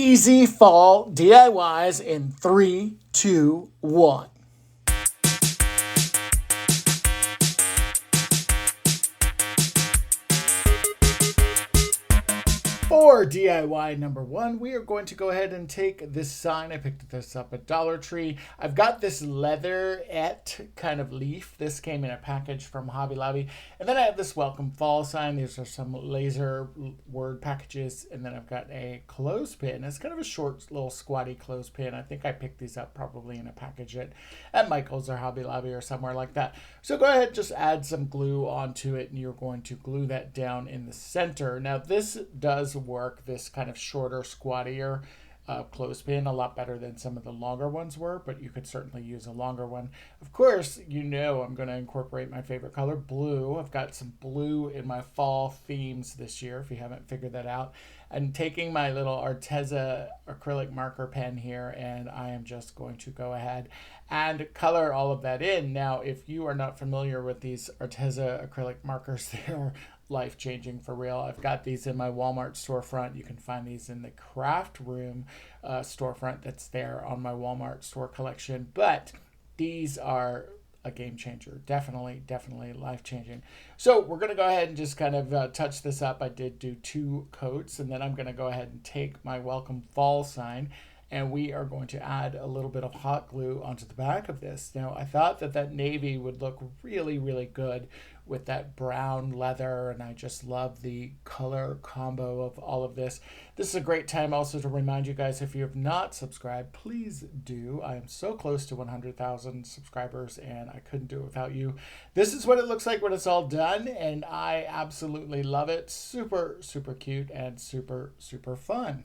easy fall DIYs in 3, 2, 1. For DIY number 1, we are going to go ahead and take this sign. I picked this up at Dollar Tree. I've got this leatherette kind of leaf. This came in a package from Hobby Lobby. And then I have this welcome fall sign. These are some laser word packages. And then I've got a clothespin. It's kind of a short little squatty clothespin. I think I picked these up probably in a package at Michael's or Hobby Lobby or somewhere like that. So go ahead, just add some glue onto it, and you're going to glue that down in the center. Now this does work, this kind of shorter, squattier clothespin, a lot better than some of the longer ones were, but you could certainly use a longer one. Of course, you know I'm going to incorporate my favorite color, blue. I've got some blue in my fall themes this year, if you haven't figured that out. I'm taking my little Arteza acrylic marker pen here, and I am just going to go ahead and color all of that in. Now, if you are not familiar with these Arteza acrylic markers, they're life-changing for real. I've got these in my Walmart storefront. You can find these in the craft room storefront that's there on my Walmart store collection. But these are a game changer. Definitely life-changing. So we're going to go ahead and just kind of touch this up. I did do 2 coats, and then I'm going to go ahead and take my welcome fall sign, and we are going to add a little bit of hot glue onto the back of this. Now, I thought that navy would look really good with that brown leather, and I just love the color combo of all of this. This is a great time also to remind you guys, if you have not subscribed, please do. I am so close to 100,000 subscribers, and I couldn't do it without you. This is what it looks like when it's all done, and I absolutely love it. Super cute and super fun.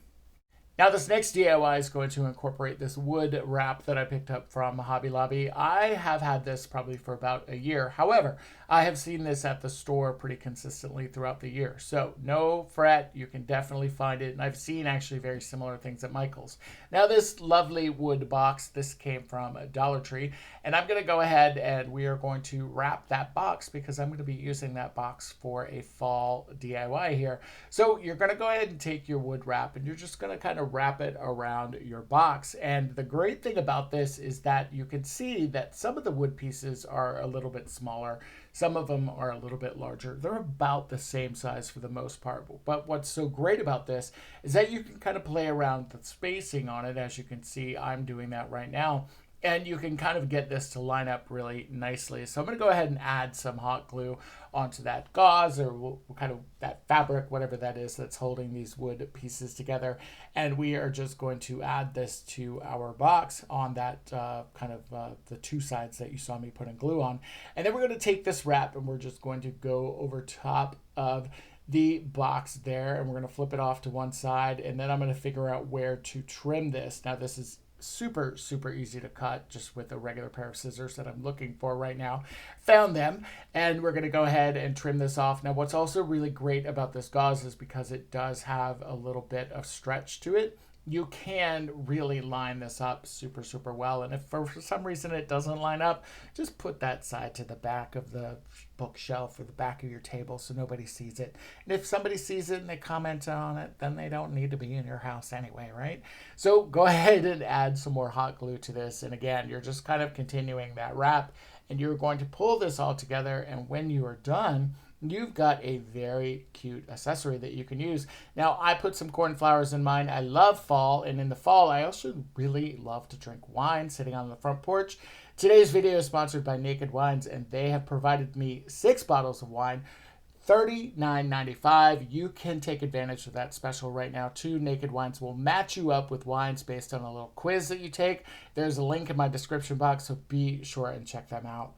Now this next DIY is going to incorporate this wood wrap that I picked up from Hobby Lobby. I have had this probably for about a year. However, I have seen this at the store pretty consistently throughout the year. So no fret, you can definitely find it. And I've seen actually very similar things at Michael's. Now this lovely wood box, this came from Dollar Tree. And I'm going to go ahead and we are going to wrap that box because I'm going to be using that box for a fall DIY here. So you're going to go ahead and take your wood wrap and you're just going to kind of wrap it around your box. And the great thing about this is that you can see that some of the wood pieces are a little bit smaller. Some of them are a little bit larger. They're about the same size for the most part. But what's so great about this is that you can kind of play around the spacing on it. As you can see, I'm doing that right now. And you can kind of get this to line up really nicely. So I'm going to go ahead and add some hot glue onto that gauze or kind of that fabric, whatever that is that's holding these wood pieces together. And we are just going to add this to our box on that the 2 sides that you saw me putting glue on. And then we're going to take this wrap and we're just going to go over top of the box there, and we're going to flip it off to one side. And then I'm going to figure out where to trim this. Now this is super easy to cut just with a regular pair of scissors that I'm looking for right now. Found them, and we're going to go ahead and trim this off. Now what's also really great about this gauze is because it does have a little bit of stretch to it, you can really line this up super well. And if for some reason it doesn't line up, just put that side to the back of the bookshelf or the back of your table so nobody sees it. And if somebody sees it and they comment on it, then they don't need to be in your house anyway, right? So go ahead and add some more hot glue to this. And again, you're just kind of continuing that wrap, and you're going to pull this all together. And when you are done, you've got a very cute accessory that you can use. Now, I put some cornflowers in mine. I love fall, and in the fall, I also really love to drink wine sitting on the front porch. Today's video is sponsored by Naked Wines, and they have provided me 6 bottles of wine, $39.95. You can take advantage of that special right now too. Naked Wines will match you up with wines based on a little quiz that you take. There's a link in my description box, so be sure and check them out.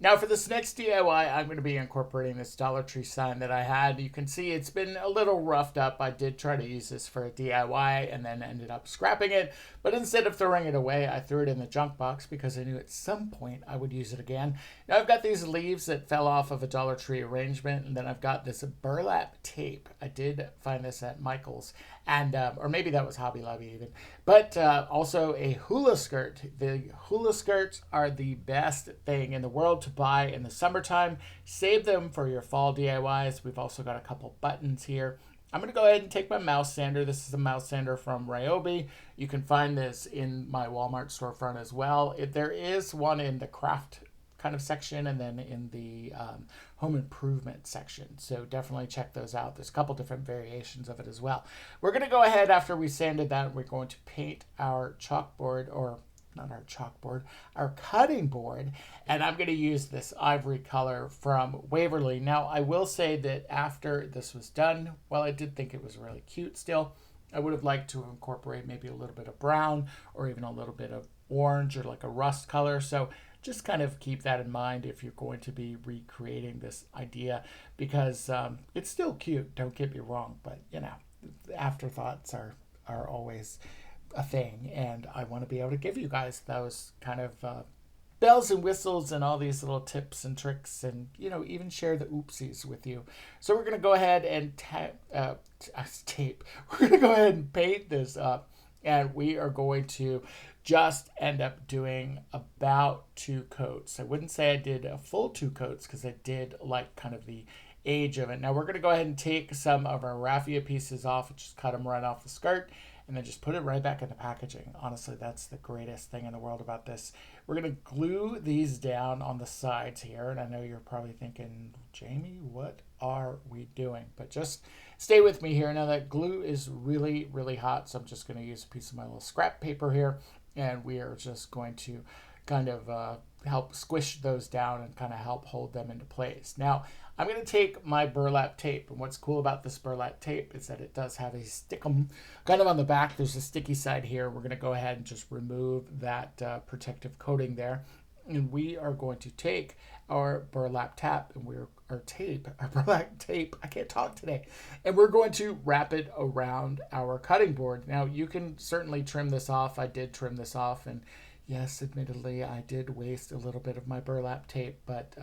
Now for this next DIY, I'm going to be incorporating this Dollar Tree sign that I had. You can see it's been a little roughed up. I did try to use this for a DIY and then ended up scrapping it. But instead of throwing it away, I threw it in the junk box because I knew at some point I would use it again. Now I've got these leaves that fell off of a Dollar Tree arrangement, and then I've got this burlap tape. I did find this at Michael's, and or maybe that was Hobby Lobby even. But also a hula skirt. The hula skirts are the best thing in the world to buy in the summertime. Save them for your fall DIYs. We've also got a couple buttons here. I'm going to go ahead and take my mouse sander. This is a mouse sander from Ryobi. You can find this in my Walmart storefront as well. There is one in the craft kind of section and then in the home improvement section. So definitely check those out. There's a couple different variations of it as well. We're going to go ahead after we sanded that. We're going to paint our chalkboard, or not our chalkboard, our cutting board. And I'm going to use this ivory color from Waverly. Now, I will say that after this was done, while I did think it was really cute still, I would have liked to incorporate maybe a little bit of brown or even a little bit of orange or like a rust color. So just kind of keep that in mind if you're going to be recreating this idea, because it's still cute, don't get me wrong, but you know, afterthoughts are always a thing, and I want to be able to give you guys those kind of bells and whistles and all these little tips and tricks, and you know, even share the oopsies with you. So we're going to go ahead and tape. We're going to go ahead and paint this up, and we are going to just end up doing about 2 coats. I wouldn't say I did a full 2 coats because I did like kind of the age of it. Now we're going to go ahead and take some of our raffia pieces off and just cut them right off the skirt, and then just put it right back in the packaging. Honestly, that's the greatest thing in the world about this. We're going to glue these down on the sides here, and I know you're probably thinking, Jamie, what are we doing? But just stay with me here. Now that glue is really, really hot, so I'm just going to use a piece of my little scrap paper here, and we are just going to kind of help squish those down and kind of help hold them into place. Now, I'm going to take my burlap tape, and what's cool about this burlap tape is that it does have a stickum kind of on the back. There's a sticky side here. We're going to go ahead and just remove that protective coating there, and we are going to take our burlap tape, and our burlap tape, I can't talk today, and we're going to wrap it around our cutting board. Now, you can certainly trim this off. I did trim this off, and yes, admittedly, I did waste a little bit of my burlap tape, but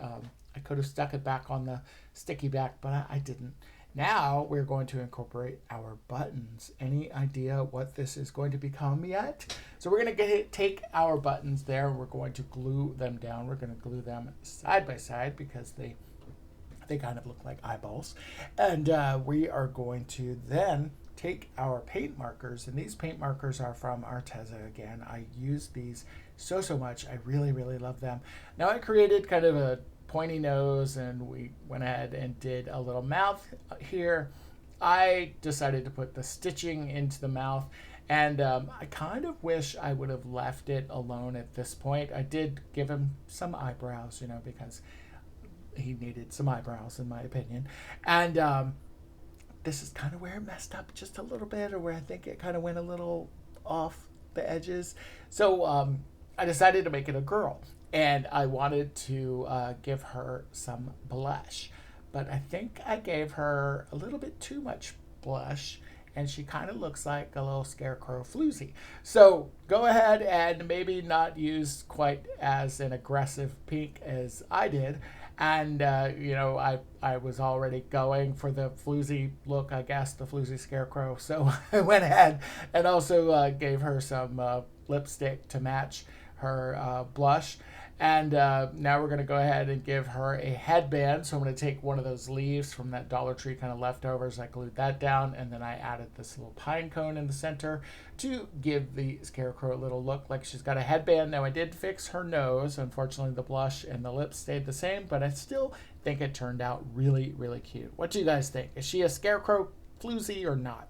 I could have stuck it back on the sticky back, but I didn't. Now we're going to incorporate our buttons. Any idea what this is going to become yet? So we're going to take our buttons there, and we're going to glue them down. We're going to glue them side by side because they kind of look like eyeballs. And we are going to then take our paint markers, and these paint markers are from Arteza again. I use these so much. I really, really love them. Now I created kind of a pointy nose, and we went ahead and did a little mouth here. I decided to put the stitching into the mouth, and I kind of wish I would have left it alone at this point. I did give him some eyebrows, you know, because he needed some eyebrows in my opinion. And this is kind of where it messed up just a little bit, or where I think it kind of went a little off the edges. So I decided to make it a girl, and I wanted to give her some blush, but I think I gave her a little bit too much blush, and she kind of looks like a little scarecrow floozy. So go ahead and maybe not use quite as an aggressive pink as I did. And, you know, I was already going for the floozy look, I guess, the floozy scarecrow. So I went ahead and also gave her some lipstick to match her blush. And now we're going to go ahead and give her a headband. So I'm going to take one of those leaves from that Dollar Tree kind of leftovers. I glued that down, and then I added this little pine cone in the center to give the scarecrow a little look like she's got a headband. Now I did fix her nose. Unfortunately, the blush and the lips stayed the same, but I still think it turned out really, really cute. What do you guys think? Is she a scarecrow floozy or not?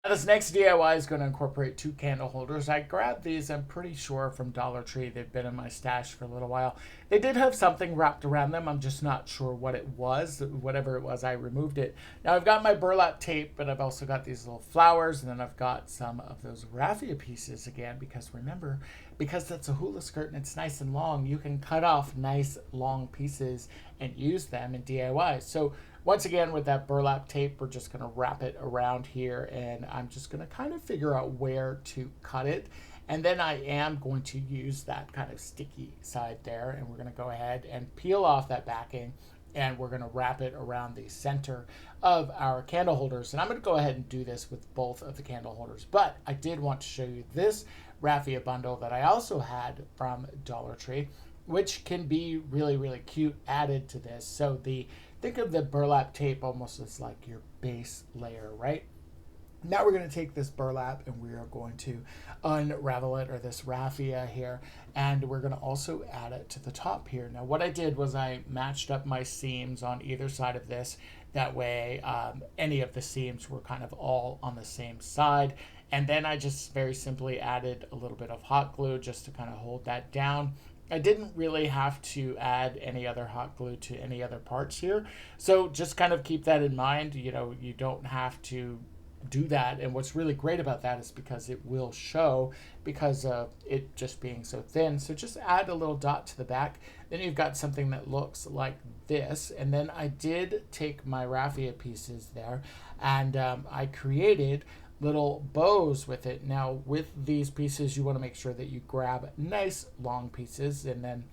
Now this next DIY is going to incorporate 2 candle holders. I grabbed these, I'm pretty sure, from Dollar Tree. They've been in my stash for a little while. They did have something wrapped around them. I'm just not sure what it was. Whatever it was, I removed it. Now I've got my burlap tape, but I've also got these little flowers, and then I've got some of those raffia pieces again, because remember, because that's a hula skirt and it's nice and long, you can cut off nice long pieces and use them in DIY. So once again, with that burlap tape, we're just going to wrap it around here, and I'm just going to kind of figure out where to cut it. And then I am going to use that kind of sticky side there, and we're going to go ahead and peel off that backing, and we're going to wrap it around the center of our candle holders. And I'm going to go ahead and do this with both of the candle holders, but I did want to show you this raffia bundle that I also had from Dollar Tree, which can be really, really cute added to this. So the think of the burlap tape almost as like your base layer, right? Now we're going to take this burlap and we are going to unravel it, or this raffia here, and we're going to also add it to the top here. Now what I did was I matched up my seams on either side of this. That way any of the seams were kind of all on the same side. And then I just very simply added a little bit of hot glue just to kind of hold that down. I didn't really have to add any other hot glue to any other parts here. So just kind of keep that in mind. You know, you don't have to do that. And what's really great about that is because it will show because of it just being so thin. So just add a little dot to the back. Then you've got something that looks like this. And then I did take my raffia pieces there and I created little bows with it. Now with these pieces, you want to make sure that you grab nice long pieces. And then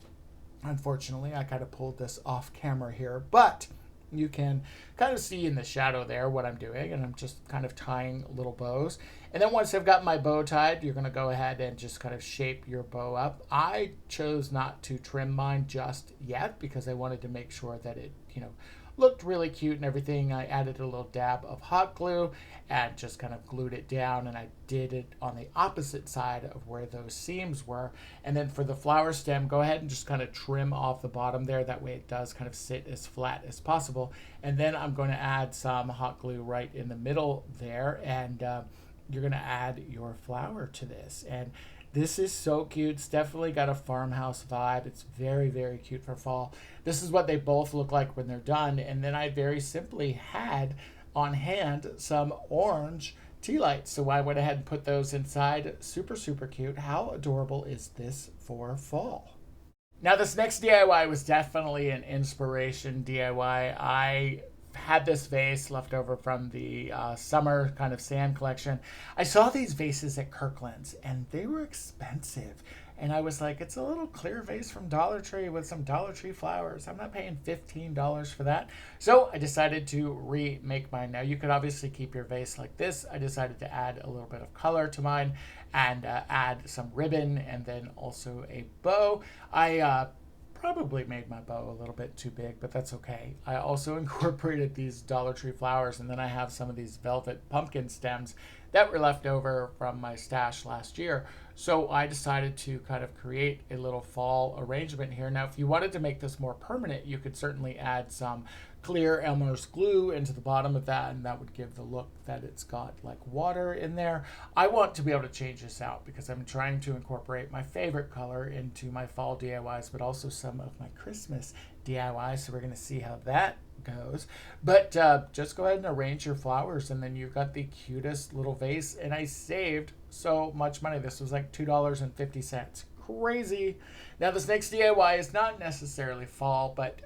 unfortunately, I kind of pulled this off camera here, but you can kind of see in the shadow there what I'm doing, and I'm just kind of tying little bows. And then once I've got my bow tied, you're going to go ahead and just kind of shape your bow up. I chose not to trim mine just yet because I wanted to make sure that it, you know, looked really cute and everything. I added a little dab of hot glue and just kind of glued it down, and I did it on the opposite side of where those seams were. And then for the flower stem, go ahead and just kind of trim off the bottom there. That way it does kind of sit as flat as possible. And then I'm going to add some hot glue right in the middle there, and you're going to add your flower to this. And this is so cute. It's definitely got a farmhouse vibe. It's very, very cute for fall. This is what they both look like when they're done. And then I very simply had on hand some orange tea lights. So I went ahead and put those inside. Super, super cute. How adorable is this for fall? Now this next DIY was definitely an inspiration DIY. I had this vase left over from the summer kind of sand collection. I saw these vases at Kirkland's and they were expensive. And I was like, it's a little clear vase from Dollar Tree with some Dollar Tree flowers. I'm not paying $15 for that. So I decided to remake mine. Now you could obviously keep your vase like this. I decided to add a little bit of color to mine and add some ribbon and then also a bow. I probably made my bow a little bit too big, but that's okay. I also incorporated these Dollar Tree flowers, and then I have some of these velvet pumpkin stems that were left over from my stash last year. So I decided to kind of create a little fall arrangement here. Now, if you wanted to make this more permanent, you could certainly add some clear Elmer's glue into the bottom of that, and that would give the look that it's got like water in there. I want to be able to change this out because I'm trying to incorporate my favorite color into my fall DIYs, but also some of my Christmas DIYs. So we're going to see how that goes. But just go ahead and arrange your flowers, and then you've got the cutest little vase. And I saved so much money. This was like $2.50. Crazy. Now this next DIY is not necessarily fall, but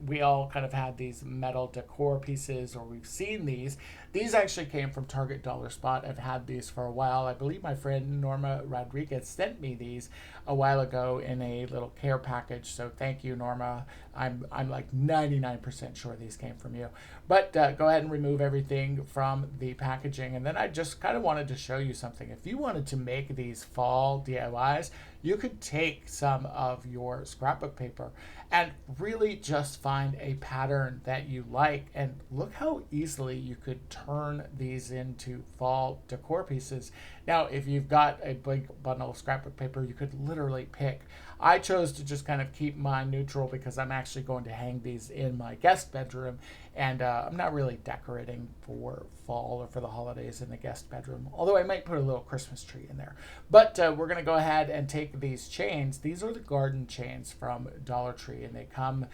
we all kind of had these metal decor pieces, or we've seen these. These actually came from Target Dollar Spot. I've had these for a while. I believe my friend Norma Rodriguez sent me these a while ago in a little care package. So thank you, Norma. I'm like 99% sure these came from you. But go ahead and remove everything from the packaging. And then I just kind of wanted to show you something. If you wanted to make these fall DIYs, you could take some of your scrapbook paper and really just find a pattern that you like. And look how easily you could turn these into fall decor pieces. Now, if you've got a big bundle of scrapbook paper, you could literally pick. I chose to just kind of keep mine neutral because I'm actually going to hang these in my guest bedroom, and I'm not really decorating for fall or for the holidays in the guest bedroom, although I might put a little Christmas tree in there. But we're going to go ahead and take these chains. These are the garden chains from Dollar Tree, and they come,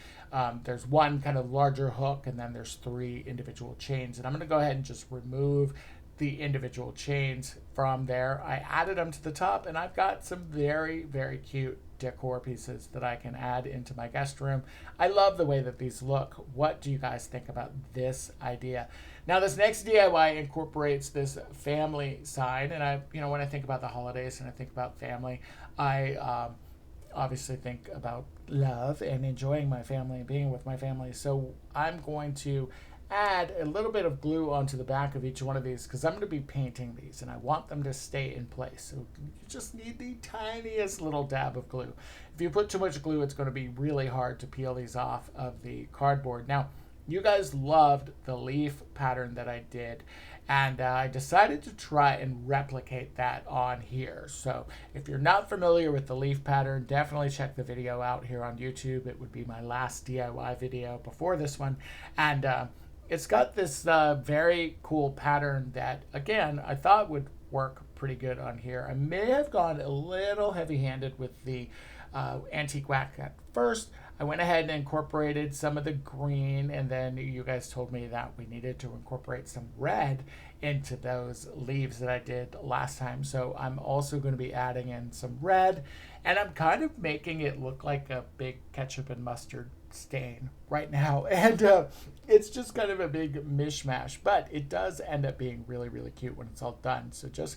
there's one kind of larger hook, and then there's 3 individual chains. And I'm going to go ahead and just remove the individual chains from there. I added them to the top, and I've got some very, very cute decor pieces that I can add into my guest room. I love the way that these look. What do you guys think about this idea? Now, this next DIY incorporates this family sign, and when I think about the holidays and I think about family, I obviously think about love and enjoying my family and being with my family. So I'm going to add a little bit of glue onto the back of each one of these because I'm going to be painting these and I want them to stay in place. So you just need the tiniest little dab of glue. If you put too much glue, it's going to be really hard to peel these off of the cardboard. Now, you guys loved the leaf pattern that I did, and I decided to try and replicate that on here. So if you're not familiar with the leaf pattern, definitely check the video out here on YouTube. It would be my last DIY video before this one. And it's got this very cool pattern that, again, I thought would work pretty good on here. I may have gone a little heavy-handed with the antique wax at first. I went ahead and incorporated some of the green, and then you guys told me that we needed to incorporate some red into those leaves that I did last time. So I'm also going to be adding in some red, and I'm kind of making it look like a big ketchup and mustard stain right now. And it's just kind of a big mishmash, but it does end up being really, really cute when it's all done. So just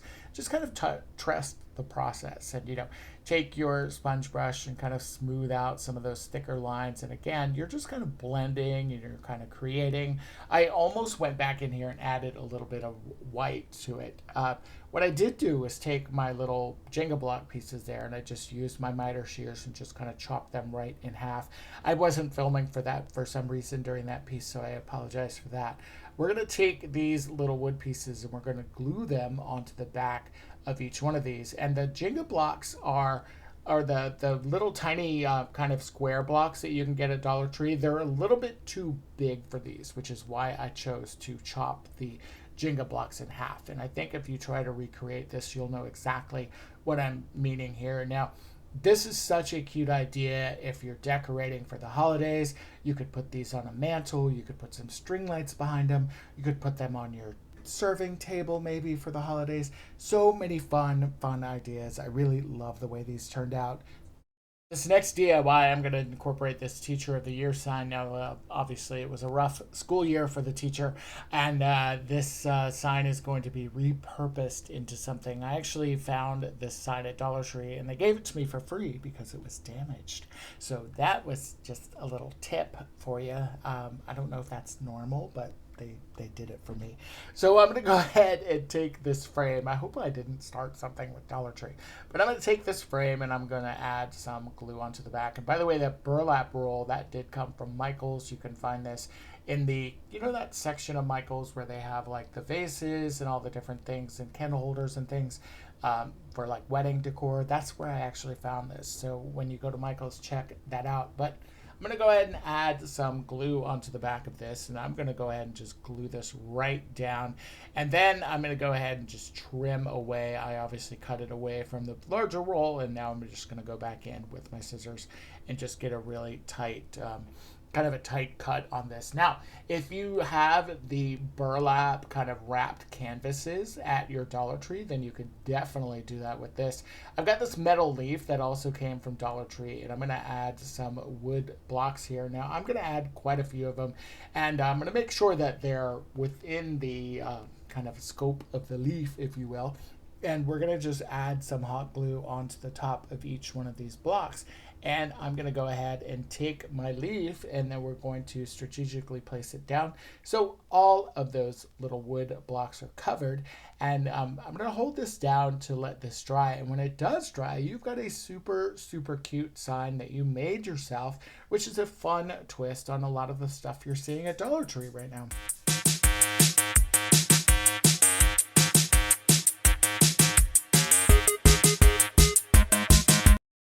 kind of trust the process, and take your sponge brush and kind of smooth out some of those thicker lines. And again, you're just kind of blending and you're kind of creating. I almost went back in here and added a little bit of white to it. What I did do was take my little Jenga block pieces there, and I just used my miter shears and just kind of chopped them right in half. I wasn't filming for that for some reason during that piece, so I apologize for that. We're going to take these little wood pieces and we're going to glue them onto the back of each one of these. And the Jenga blocks are the little tiny kind of square blocks that you can get at Dollar Tree. They're a little bit too big for these, which is why I chose to chop the Jenga blocks in half. And I think if you try to recreate this, you'll know exactly what I'm meaning here. Now, this is such a cute idea if you're decorating for the holidays. You could put these on a mantle. You could put some string lights behind them. You could put them on your serving table maybe for the holidays. So many fun ideas. I really love the way these turned out. This next DIY, I'm going to incorporate this Teacher of the Year sign. Now, obviously, it was a rough school year for the teacher, and this sign is going to be repurposed into something. I actually found this sign at Dollar Tree, and they gave it to me for free because it was damaged. So that was just a little tip for you. I don't know if that's normal, but they did it for me. So I'm going to go ahead and take this frame. I hope I didn't start something with Dollar Tree. But I'm going to take this frame and I'm going to add some glue onto the back. And by the way, that burlap roll, that did come from Michael's. You can find this in the, that section of Michael's where they have like the vases and all the different things and candle holders and things for like wedding decor. That's where I actually found this. So when you go to Michael's, check that out. But I'm going to go ahead and add some glue onto the back of this, and I'm going to go ahead and just glue this right down. And then I'm going to go ahead and just trim away. I obviously cut it away from the larger roll, and now I'm just going to go back in with my scissors and just get a really tight kind of a tight cut on this. Now, if you have the burlap kind of wrapped canvases at your Dollar Tree, then you could definitely do that with this. I've got this metal leaf that also came from Dollar Tree, and I'm going to add some wood blocks here. Now, I'm going to add quite a few of them, and I'm going to make sure that they're within the kind of scope of the leaf, if you will. And we're going to just add some hot glue onto the top of each one of these blocks. And I'm going to go ahead and take my leaf, and then we're going to strategically place it down. So all of those little wood blocks are covered. And I'm going to hold this down to let this dry. And when it does dry, you've got a super, super cute sign that you made yourself, which is a fun twist on a lot of the stuff you're seeing at Dollar Tree right now.